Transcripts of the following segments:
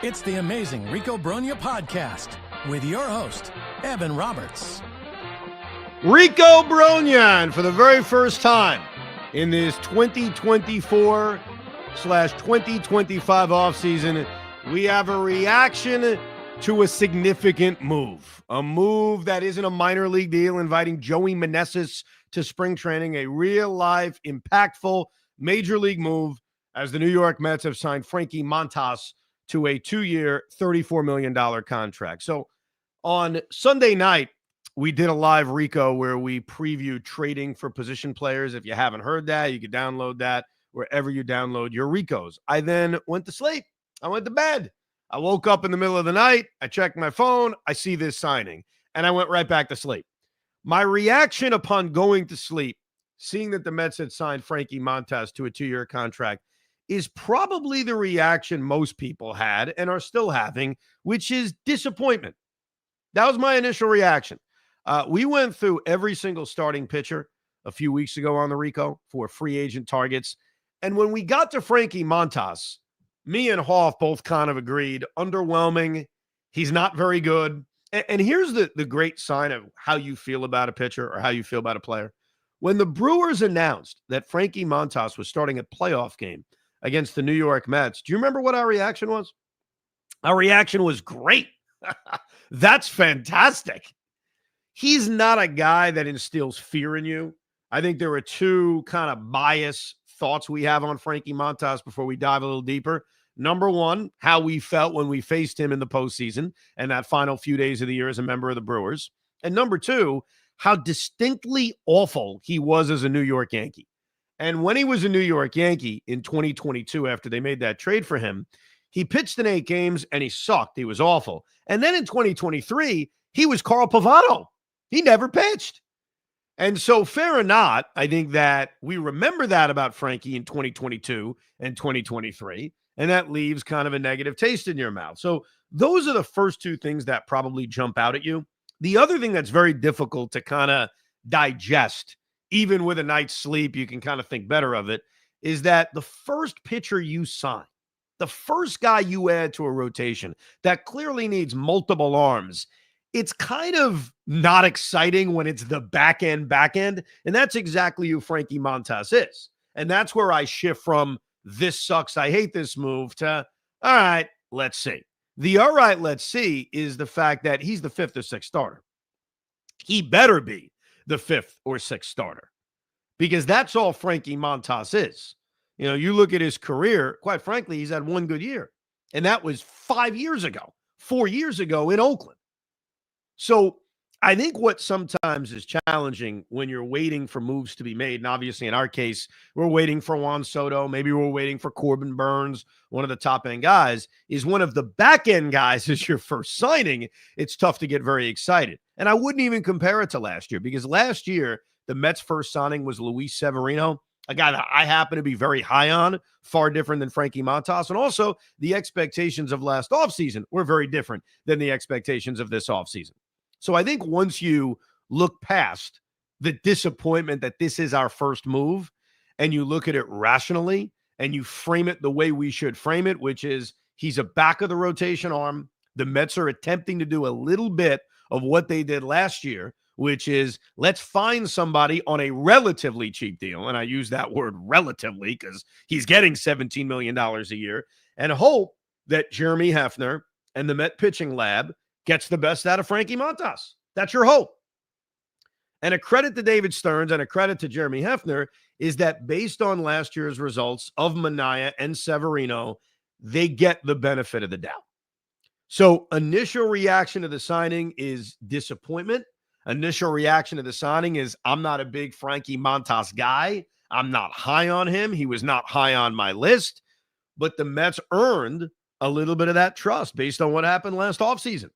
It's the amazing Rico Brogna podcast with your host, Evan Roberts. Rico Brogna, and for the very first time in this 2024/2025 offseason, we have a reaction to a significant move. A move that isn't a minor league deal inviting Joey Meneses to spring training, a real-life, impactful major league move as the New York Mets have signed Frankie Montas to a 2-year, $34 million contract. So on Sunday night, we did a live Rico where we previewed trading for position players. If you haven't heard that, you can download that wherever you download your Ricos. I then went to sleep. I went to bed. I woke up in the middle of the night. I checked my phone. I see this signing, and I went right back to sleep. My reaction upon going to sleep, seeing that the Mets had signed Frankie Montas to a 2-year contract, is probably the reaction most people had and are still having, which is disappointment. That was my initial reaction. We went through every single starting pitcher a few weeks ago on the Rico for free agent targets. And when we got to Frankie Montas, me and Hoff both kind of agreed, underwhelming. He's not very good. And here's the great sign of how you feel about a pitcher or how you feel about a player. When the Brewers announced that Frankie Montas was starting a playoff game against the New York Mets, do you remember what our reaction was? Our reaction was great. That's fantastic. He's not a guy that instills fear in you. I think there are two kind of biased thoughts we have on Frankie Montas before we dive a little deeper. Number one, how we felt when we faced him in the postseason and that final few days of the year as a member of the Brewers. And number two, how distinctly awful he was as a New York Yankee. And when he was a New York Yankee in 2022, after they made that trade for him, he pitched in 8 games and he sucked. He was awful. And then in 2023, he was Carl Pavano. He never pitched. And so fair or not, I think that we remember that about Frankie in 2022 and 2023, and that leaves kind of a negative taste in your mouth. So those are the first two things that probably jump out at you. The other thing that's very difficult to kind of digest, even with a night's sleep, you can kind of think better of it, is that the first pitcher you sign, the first guy you add to a rotation that clearly needs multiple arms, it's kind of not exciting when it's the back end. And that's exactly who Frankie Montas is. And that's where I shift from this sucks, I hate this move to, all right, let's see. The all right, let's see is the fact that he's the 5th or 6th starter. He better be the 5th or 6th starter because that's all Frankie Montas is. You know, you look at his career, quite frankly, he's had one good year. And that was 4 years ago in Oakland. So I think what sometimes is challenging when you're waiting for moves to be made, and obviously in our case, we're waiting for Juan Soto, maybe we're waiting for Corbin Burns, one of the top-end guys, is one of the back-end guys is your first signing, it's tough to get very excited. And I wouldn't even compare it to last year because last year, the Mets' first signing was Luis Severino, a guy that I happen to be very high on, far different than Frankie Montas. And also, the expectations of last offseason were very different than the expectations of this offseason. So I think once you look past the disappointment that this is our first move and you look at it rationally and you frame it the way we should frame it, which is he's a back of the rotation arm. The Mets are attempting to do a little bit of what they did last year, which is let's find somebody on a relatively cheap deal. And I use that word relatively because he's getting $17 million a year and hope that Jeremy Hefner and the Met pitching lab gets the best out of Frankie Montas. That's your hope. And a credit to David Stearns and a credit to Jeremy Hefner is that based on last year's results of Manaea and Severino, they get the benefit of the doubt. So initial reaction to the signing is disappointment. Initial reaction to the signing is I'm not a big Frankie Montas guy. I'm not high on him. He was not high on my list. But the Mets earned a little bit of that trust based on what happened last offseason.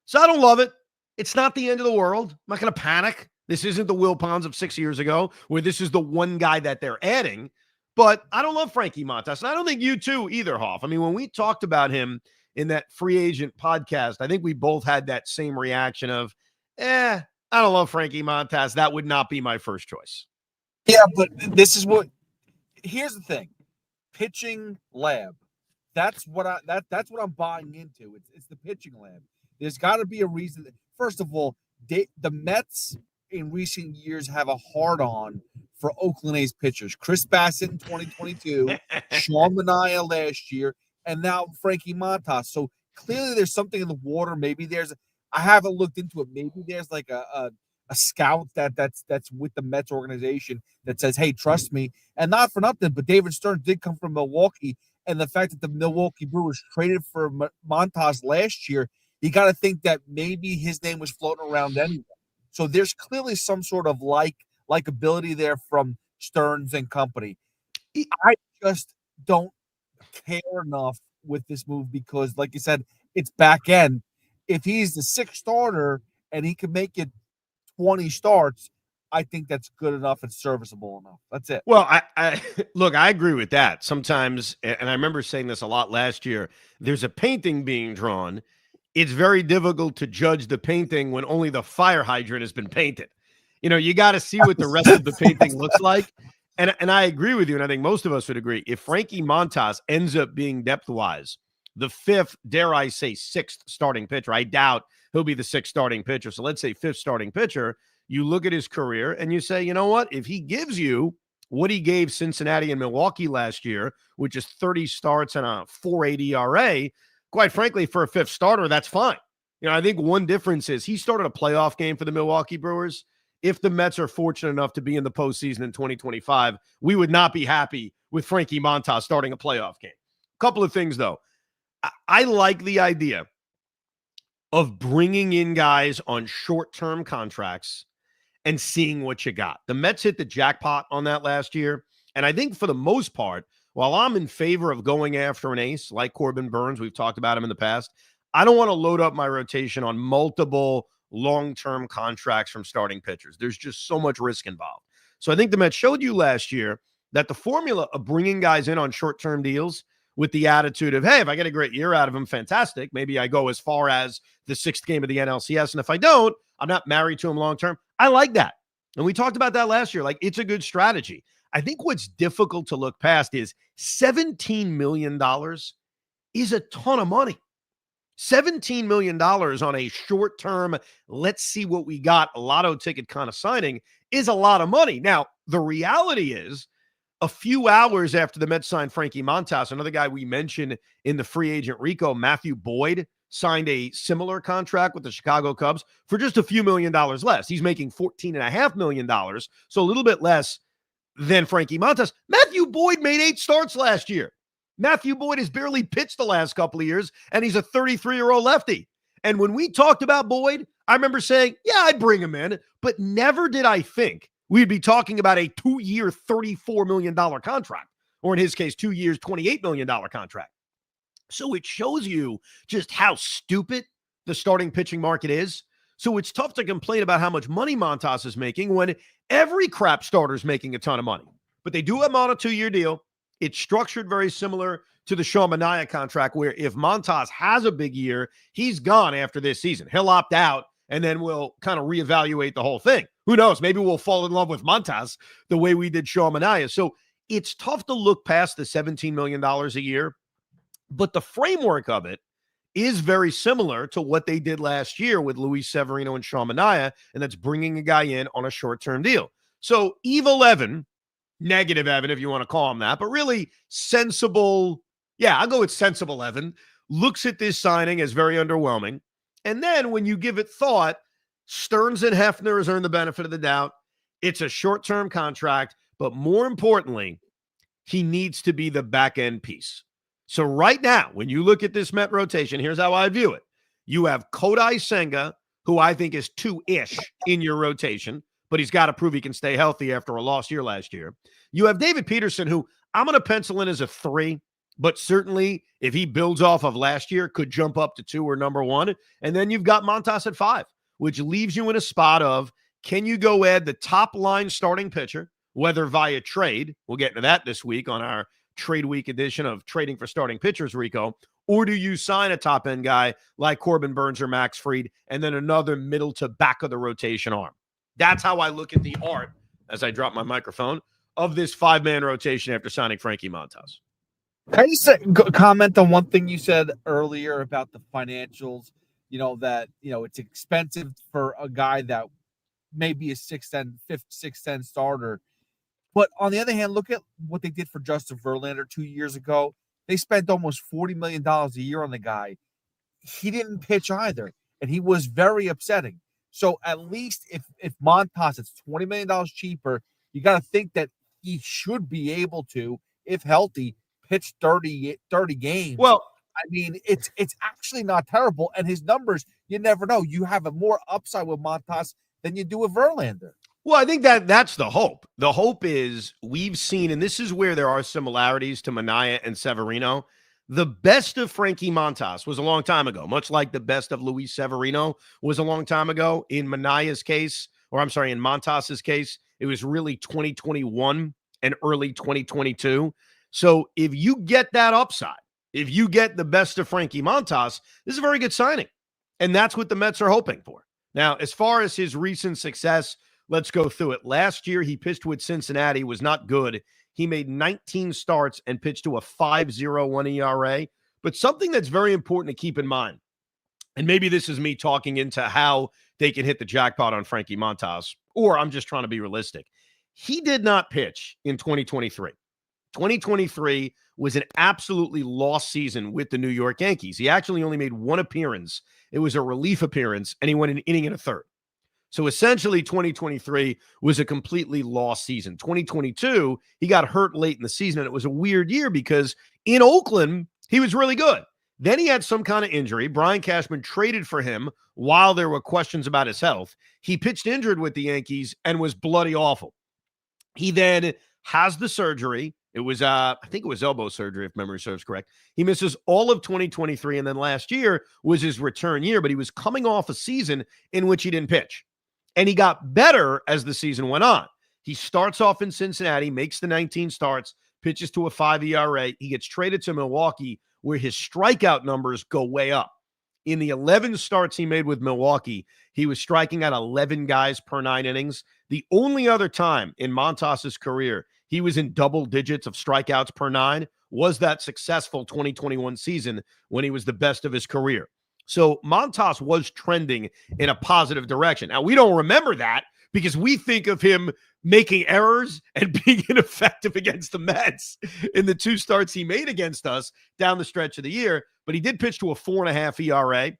So I don't love it. It's not the end of the world. I'm not going to panic. This isn't the Wilpons of 6 years ago where this is the one guy that they're adding. But I don't love Frankie Montas. And I don't think you too either, Hoff. I mean, when we talked about him in that free agent podcast, I think we both had that same reaction of, I don't love Frankie Montas. That would not be my first choice. Yeah, but this is what – here's the thing. Pitching lab That's what I'm buying into. It's the pitching lab. There's got to be a reason. First of all, the Mets in recent years have a hard on for Oakland A's pitchers. Chris Bassett in 2022, Sean Manaea last year, and now Frankie Montas. So clearly there's something in the water. Maybe I haven't looked into it. Maybe there's like a scout that's with the Mets organization that says, "Hey, trust me." And not for nothing, but David Stearns did come from Milwaukee, and the fact that the Milwaukee Brewers traded for Montas last year, you got to think that maybe his name was floating around anyway. So there's clearly some sort of likability there from Stearns and company. I just don't care enough with this move because, like you said, it's back end. If he's the sixth starter and he can make it 20 starts, I think that's good enough and serviceable enough. That's it. Well, I look, I agree with that. Sometimes, and I remember saying this a lot last year, there's a painting being drawn. It's very difficult to judge the painting when only the fire hydrant has been painted. You got to see what the rest of the painting looks like. And I agree with you, and I think most of us would agree. If Frankie Montas ends up being depth-wise the fifth, dare I say, sixth starting pitcher, I doubt he'll be the sixth starting pitcher. So let's say fifth starting pitcher. You look at his career and you say, you know what? If he gives you what he gave Cincinnati and Milwaukee last year, which is 30 starts and a 4.80 ERA, quite frankly, for a fifth starter, that's fine. I think one difference is he started a playoff game for the Milwaukee Brewers. If the Mets are fortunate enough to be in the postseason in 2025, we would not be happy with Frankie Montas starting a playoff game. A couple of things, though. I like the idea of bringing in guys on short-term contracts and seeing what you got. The Mets hit the jackpot on that last year, and I think for the most part, while I'm in favor of going after an ace like Corbin Burnes, we've talked about him in the past, I don't want to load up my rotation on multiple long-term contracts from starting pitchers. There's just so much risk involved. So I think the Mets showed you last year that the formula of bringing guys in on short-term deals with the attitude of, hey, if I get a great year out of him, fantastic. Maybe I go as far as the sixth game of the NLCS. And if I don't, I'm not married to him long-term. I like that. And we talked about that last year. Like, it's a good strategy. I think what's difficult to look past is $17 million is a ton of money. $17 million on a short-term, let's see what we got, a lotto ticket kind of signing is a lot of money. Now, the reality is, a few hours after the Mets signed Frankie Montas, another guy we mentioned in the free agent Rico, Matthew Boyd, signed a similar contract with the Chicago Cubs for just a few $1 million less. He's making $14.5 million, so a little bit less than Frankie Montas. Matthew Boyd made 8 starts last year. Matthew Boyd has barely pitched the last couple of years, and he's a 33-year-old lefty. And when we talked about Boyd, I remember saying, yeah, I'd bring him in, but never did I think we'd be talking about a 2-year, $34 million contract, or in his case, 2 years, $28 million contract. So it shows you just how stupid the starting pitching market is. So it's tough to complain about how much money Montas is making when every crap starter is making a ton of money. But they do have him on a 2-year deal. It's structured very similar to the Sean Manaea contract, where if Montas has a big year, he's gone after this season. He'll opt out, and then we'll kind of reevaluate the whole thing. Who knows? Maybe we'll fall in love with Montas the way we did Sean Manaea. So it's tough to look past the $17 million a year, but the framework of it is very similar to what they did last year with Luis Severino and Sean Manaea, and that's bringing a guy in on a short-term deal. So Evil Evan, negative Evan if you want to call him that, but really sensible, yeah, I'll go with sensible Evan, looks at this signing as very underwhelming. And then when you give it thought, Stearns and Hefner has earned the benefit of the doubt. It's a short-term contract, but more importantly, he needs to be the back-end piece. So right now, when you look at this Met rotation, here's how I view it. You have Kodai Senga, who I think is 2-ish in your rotation, but he's got to prove he can stay healthy after a lost year last year. You have David Peterson, who I'm going to pencil in as a 3, but certainly if he builds off of last year, could jump up to 2 or number 1. And then you've got Montas at 5, which leaves you in a spot of, can you go add the top line starting pitcher, whether via trade, we'll get into that this week on our trade week edition of Trading for Starting Pitchers, Rico, or do you sign a top-end guy like Corbin Burnes or Max Fried and then another middle to back of the rotation arm? That's how I look at the art, as I drop my microphone, of this 5-man rotation after signing Frankie Montas. Can I just comment on one thing you said earlier about the financials? That it's expensive for a guy that may be a 6'10", 6'10" starter. But on the other hand, look at what they did for Justin Verlander 2 years ago. They spent almost $40 million a year on the guy. He didn't pitch either, and he was very upsetting. So at least if Montas is $20 million cheaper, you got to think that he should be able to, if healthy, pitch 30 games. Well, I mean, it's actually not terrible, and his numbers, you never know. You have a more upside with Montas than you do with Verlander. Well, I think that's the hope. The hope is we've seen, and this is where there are similarities to Manaea and Severino. The best of Frankie Montas was a long time ago, much like the best of Luis Severino was a long time ago. In Manaea's case, or I'm sorry, in Montas's case, it was really 2021 and early 2022. So if you get that upside, if you get the best of Frankie Montas, this is a very good signing. And that's what the Mets are hoping for. Now, as far as his recent success, let's go through it. Last year, he pitched with Cincinnati, was not good. He made 19 starts and pitched to a 5.01 ERA. But something that's very important to keep in mind, and maybe this is me talking into how they can hit the jackpot on Frankie Montas, or I'm just trying to be realistic. He did not pitch in 2023. 2023 was an absolutely lost season with the New York Yankees. He actually only made one appearance. It was a relief appearance, and he went an inning and a third. So essentially, 2023 was a completely lost season. 2022, he got hurt late in the season, and it was a weird year because in Oakland, he was really good. Then he had some kind of injury. Brian Cashman traded for him while there were questions about his health. He pitched injured with the Yankees and was bloody awful. He then has the surgery. It was, I think it was elbow surgery, if memory serves correct. He misses all of 2023, and then last year was his return year, but he was coming off a season in which he didn't pitch. And he got better as the season went on. He starts off in Cincinnati, makes the 19 starts, pitches to a 5 ERA. He gets traded to Milwaukee, where his strikeout numbers go way up. In the 11 starts he made with Milwaukee, he was striking out 11 guys per 9 innings. The only other time in Montas's career he was in double digits of strikeouts per 9 was that successful 2021 season when he was the best of his career. So Montas was trending in a positive direction. Now, we don't remember that because we think of him making errors and being ineffective against the Mets in the 2 starts he made against us down the stretch of the year. But he did pitch to a 4.5 ERA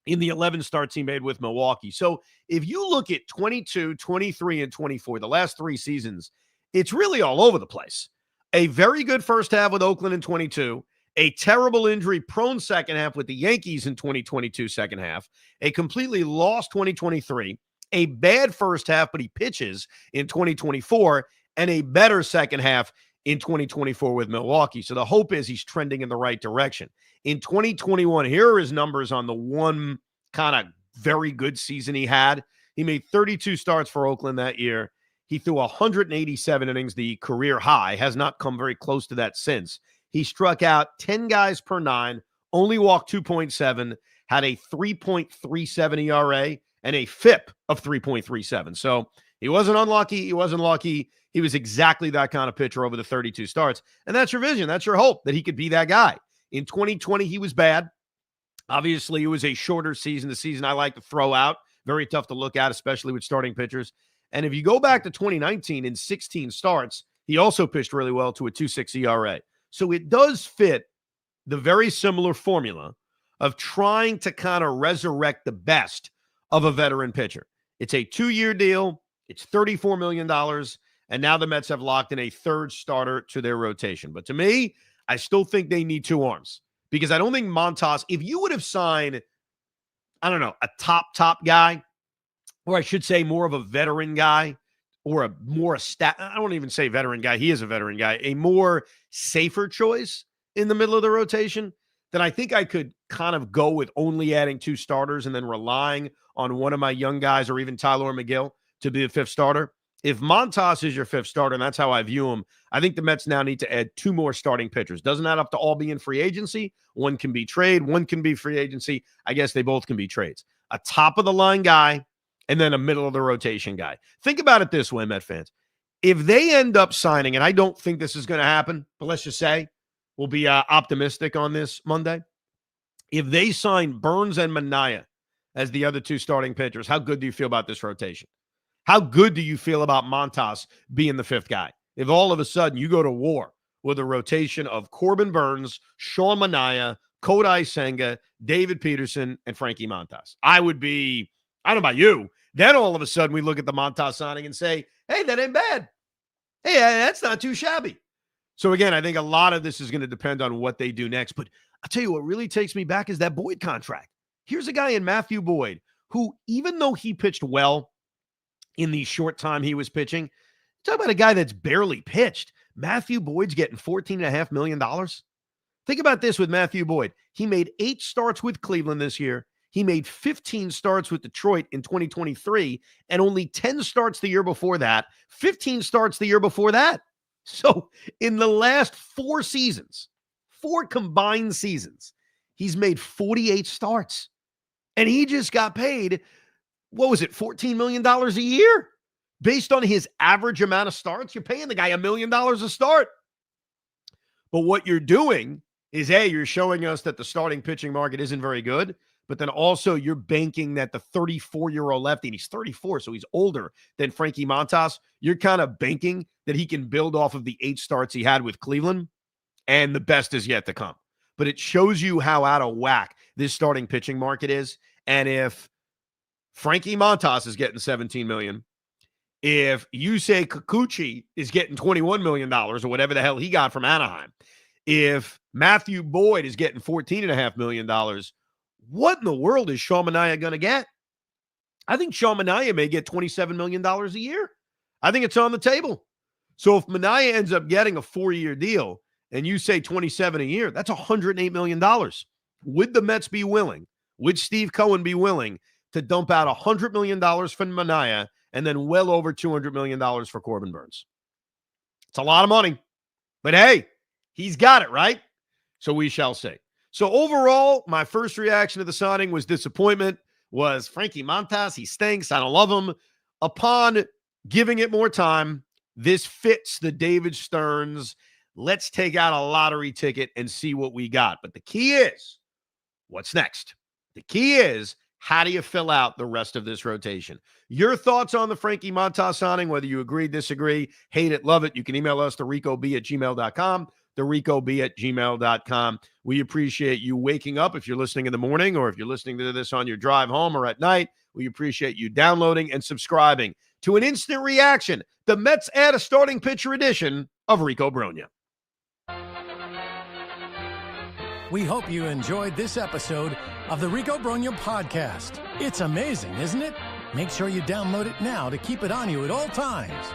in the 11 starts he made with Milwaukee. So if you look at 22, 23, and 24, the last 3 seasons, it's really all over the place. A very good first half with Oakland in 22, a terrible injury-prone second half with the Yankees in 2022 second half, a completely lost 2023, a bad first half, but he pitches in 2024, and a better second half in 2024 with Milwaukee. So the hope is he's trending in the right direction. In 2021, here are his numbers on the one kind of very good season he had. He made 32 starts for Oakland that year. He threw 187 innings, the career high, has not come very close to that since. He struck out 10 guys per 9, only walked 2.7, had a 3.37 ERA, and a FIP of 3.37. So he wasn't unlucky. He wasn't lucky. He was exactly that kind of pitcher over the 32 starts. And that's your vision. That's your hope that he could be that guy. In 2020, he was bad. Obviously, it was a shorter season, the season I like to throw out. Very tough to look at, especially with starting pitchers. And if you go back to 2019 in 16 starts, he also pitched really well to a 2.6 ERA. So it does fit the very similar formula of trying to kind of resurrect the best of a veteran pitcher. It's a 2-year deal. It's $34 million. And now the Mets have locked in a third starter to their rotation. But to me, I still think they need 2 arms because I don't think Montas, if you would have signed, I don't know, a top guy, or I should say more of a veteran guy, or I don't even say veteran guy. He is a veteran guy, a more safer choice in the middle of the rotation, then I think I could kind of go with only adding 2 starters and then relying on one of my young guys or even Tyler McGill to be the 5th starter. If Montas is your 5th starter, and that's how I view him, I think the Mets now need to add 2 more starting pitchers. Doesn't that have to all be in free agency? One can be trade, one can be free agency. I guess they both can be trades. A top-of-the-line guy and then a middle-of-the-rotation guy. Think about it this way, Met fans. If they end up signing, and I don't think this is going to happen, but let's just say, will be optimistic on this Monday. If they sign Burns and Manaea as the other two starting pitchers, how good do you feel about this rotation? How good do you feel about Montas being the fifth guy? If all of a sudden you go to war with a rotation of Corbin Burns, Sean Manaea, Kodai Senga, David Peterson, and Frankie Montas, I would be, I don't know about you, then all of a sudden we look at the Montas signing and say, hey, that ain't bad. Hey, that's not too shabby. So again, I think a lot of this is going to depend on what they do next. But I'll tell you what really takes me back is that Boyd contract. Here's a guy in Matthew Boyd who, even though he pitched well in the short time he was pitching, talk about a guy that's barely pitched. Matthew Boyd's getting $14.5 million. Think about this with Matthew Boyd. He made 8 starts with Cleveland this year. He made 15 starts with Detroit in 2023 and only 10 starts the year before that, 15 starts the year before that. So in the last 4 seasons, 4 combined seasons, he's made 48 starts. And he just got paid, what was it, $14 million a year? Based on his average amount of starts, you're paying the guy $1 million a start. But what you're doing is, A, you're showing us that the starting pitching market isn't very good, but then also you're banking that the 34-year-old lefty, and he's 34, so he's older than Frankie Montas, you're kind of banking that he can build off of the 8 starts he had with Cleveland, and the best is yet to come. But it shows you how out of whack this starting pitching market is. And if Frankie Montas is getting $17 million, if Yusei Kikuchi is getting $21 million or whatever the hell he got from Anaheim, if Matthew Boyd is getting $14.5 million, what in the world is Sean Manaea going to get? I think Sean Manaea may get $27 million a year. I think it's on the table. So if Manaea ends up getting a 4-year deal and you say 27 a year, that's $108 million. Would the Mets be willing, would Steve Cohen be willing to dump out $100 million for Manaea and then well over $200 million for Corbin Burns? It's a lot of money. But hey, he's got it, right? So we shall see. So overall, my first reaction to the signing was disappointment, was Frankie Montas. He stinks. I don't love him. Upon giving it more time, this fits the David Stearns, let's take out a lottery ticket and see what we got. But the key is, what's next? The key is, how do you fill out the rest of this rotation? Your thoughts on the Frankie Montas signing, whether you agree, disagree, hate it, love it, you can email us to ricob@gmail.com. thericob@gmail.com. We appreciate you waking up if you're listening in the morning, or if you're listening to this on your drive home or at night. We appreciate you downloading and subscribing to an instant reaction. The Mets add a starting pitcher edition of Rico Brogna. We hope you enjoyed this episode of the Rico Brogna podcast. It's amazing, isn't it? Make sure you download it now to keep it on you at all times.